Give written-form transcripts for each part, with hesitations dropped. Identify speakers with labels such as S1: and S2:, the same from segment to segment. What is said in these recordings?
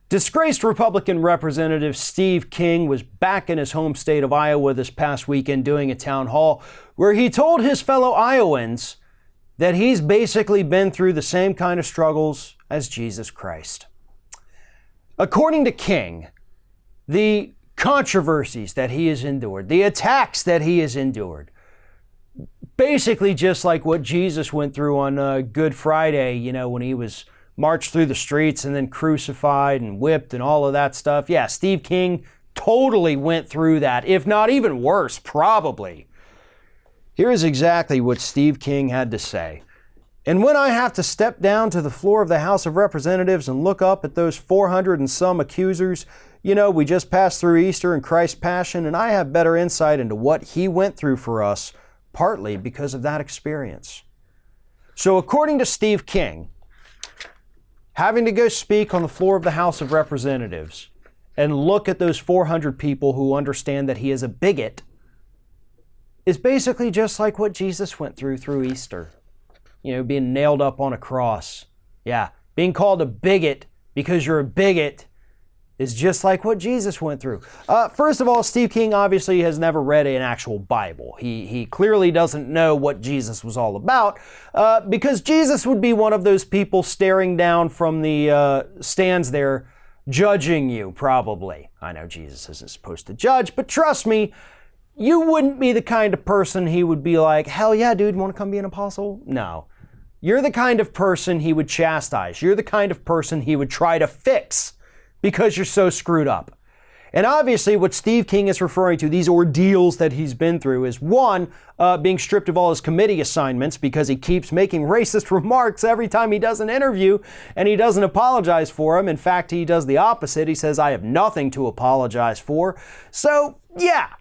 S1: Disgraced Republican Representative Steve King was back in his home state of Iowa this past weekend doing a town hall where he told his fellow Iowans that he's basically been through the same kind of struggles as Jesus Christ. According to King, the controversies that he has endured, the attacks that he has endured, basically just like what Jesus went through on Good Friday, when he was marched through the streets and then crucified and whipped and all of that stuff. Yeah, Steve King totally went through that, if not even worse, probably. Here is exactly what Steve King had to say. And when I have to step down to the floor of the House of Representatives and look up at those 400 and some accusers, we just passed through Easter and Christ's Passion, and I have better insight into what he went through for us, partly because of that experience. So according to Steve King, having to go speak on the floor of the House of Representatives and look at those 400 people who understand that he is a bigot is basically just like what Jesus went through Easter. Being nailed up on a cross. Yeah, being called a bigot because you're a bigot is just like what Jesus went through. First of all, Steve King obviously has never read an actual Bible. He clearly doesn't know what Jesus was all about because Jesus would be one of those people staring down from the stands there, judging you, probably. I know Jesus isn't supposed to judge, but trust me, you wouldn't be the kind of person he would be like, hell yeah, dude, you want to come be an apostle? No. You're the kind of person he would chastise. You're the kind of person he would try to fix because you're so screwed up. And obviously what Steve King is referring to, these ordeals that he's been through, is one, being stripped of all his committee assignments because he keeps making racist remarks every time he does an interview and he doesn't apologize for them. In fact, he does the opposite. He says, I have nothing to apologize for. So yeah,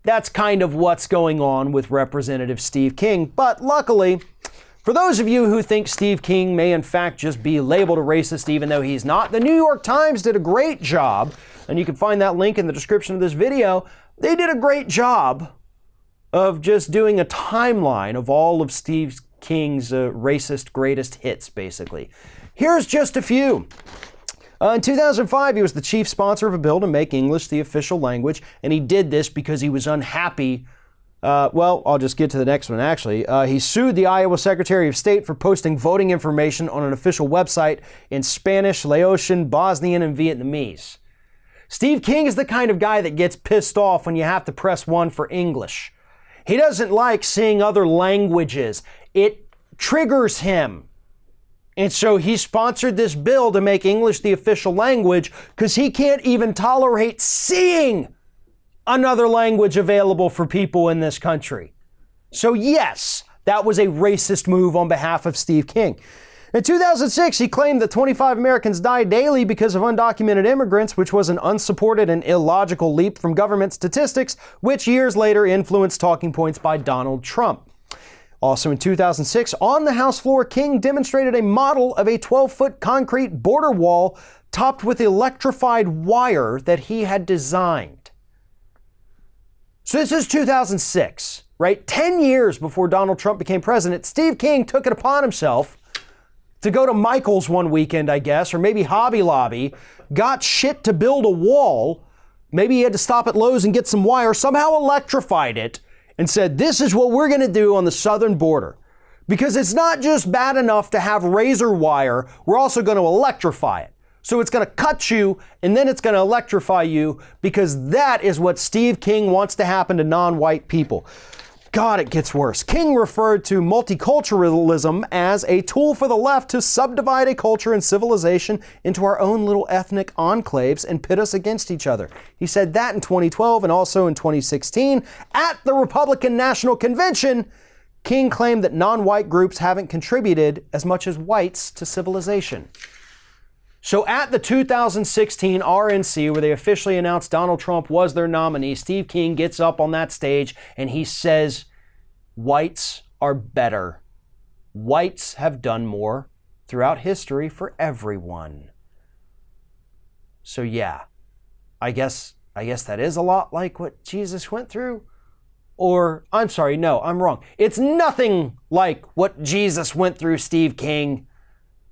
S1: that's kind of what's going on with Representative Steve King. But luckily, for those of you who think Steve King may in fact just be labeled a racist even though he's not, the New York Times did a great job, and you can find that link in the description of this video. They did a great job of just doing a timeline of all of Steve King's racist greatest hits, basically. Here's just a few. In 2005, he was the chief sponsor of a bill to make English the official language, and he did this because he was unhappy. I'll just get to the next one, actually. He sued the Iowa Secretary of State for posting voting information on an official website in Spanish, Laotian, Bosnian, and Vietnamese. Steve King is the kind of guy that gets pissed off when you have to press 1 for English. He doesn't like seeing other languages. It triggers him. And so he sponsored this bill to make English the official language because he can't even tolerate seeing another language available for people in this country. So yes, that was a racist move on behalf of Steve King. In 2006, he claimed that 25 Americans die daily because of undocumented immigrants, which was an unsupported and illogical leap from government statistics, which years later influenced talking points by Donald Trump. Also in 2006, on the House floor, King demonstrated a model of a 12-foot concrete border wall topped with electrified wire that he had designed. So this is 2006, right? 10 years before Donald Trump became president, Steve King took it upon himself to go to Michael's one weekend, I guess, or maybe Hobby Lobby, got shit to build a wall. Maybe he had to stop at Lowe's and get some wire, somehow electrified it, and said, this is what we're going to do on the southern border. Because it's not just bad enough to have razor wire, we're also going to electrify it. So it's going to cut you, and then it's going to electrify you, because that is what Steve King wants to happen to non-white people. God, it gets worse. King referred to multiculturalism as a tool for the left to subdivide a culture and civilization into our own little ethnic enclaves and pit us against each other. He said that in 2012 and also in 2016. At the Republican National Convention, King claimed that non-white groups haven't contributed as much as whites to civilization. So at the 2016 RNC, where they officially announced Donald Trump was their nominee, Steve King gets up on that stage and he says, whites are better. Whites have done more throughout history for everyone. So yeah, I guess that is a lot like what Jesus went through. Or, I'm sorry, no, I'm wrong. It's nothing like what Jesus went through, Steve King.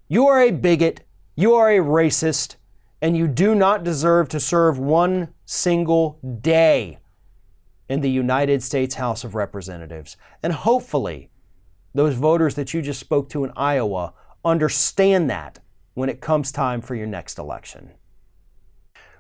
S1: You are a bigot. You are a racist, and you do not deserve to serve one single day in the United States House of Representatives. And hopefully, those voters that you just spoke to in Iowa understand that when it comes time for your next election.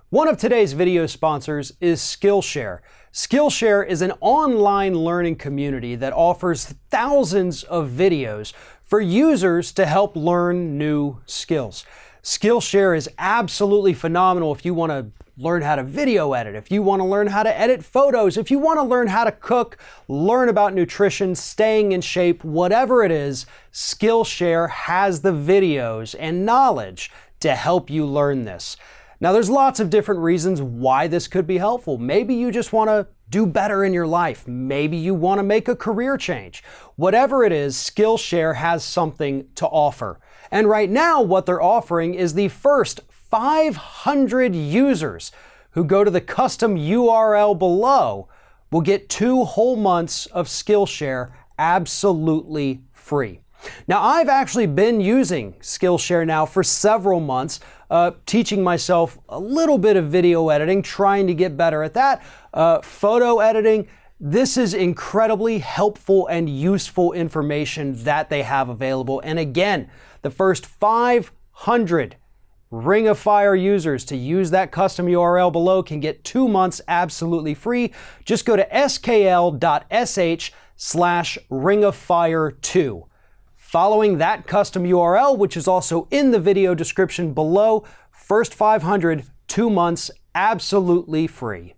S1: One of today's video sponsors is Skillshare. Skillshare is an online learning community that offers thousands of videos for users to help learn new skills. Skillshare is absolutely phenomenal if you want to learn how to video edit, if you want to learn how to edit photos, if you want to learn how to cook, learn about nutrition, staying in shape, whatever it is, Skillshare has the videos and knowledge to help you learn this. Now, there's lots of different reasons why this could be helpful. Maybe you just want to do better in your life. Maybe you want to make a career change. Whatever it is, Skillshare has something to offer. And right now, what they're offering is the first 500 users who go to the custom URL below will get 2 whole months of Skillshare absolutely free. Now, I've actually been using Skillshare now for several months, teaching myself a little bit of video editing, trying to get better at that. Photo editing. This is incredibly helpful and useful information that they have available. And again, the first 500 Ring of Fire users to use that custom URL below can get 2 months absolutely free. Just go to skl.sh/ringoffire2. Following that custom URL, which is also in the video description below, first 500, 2 months absolutely free.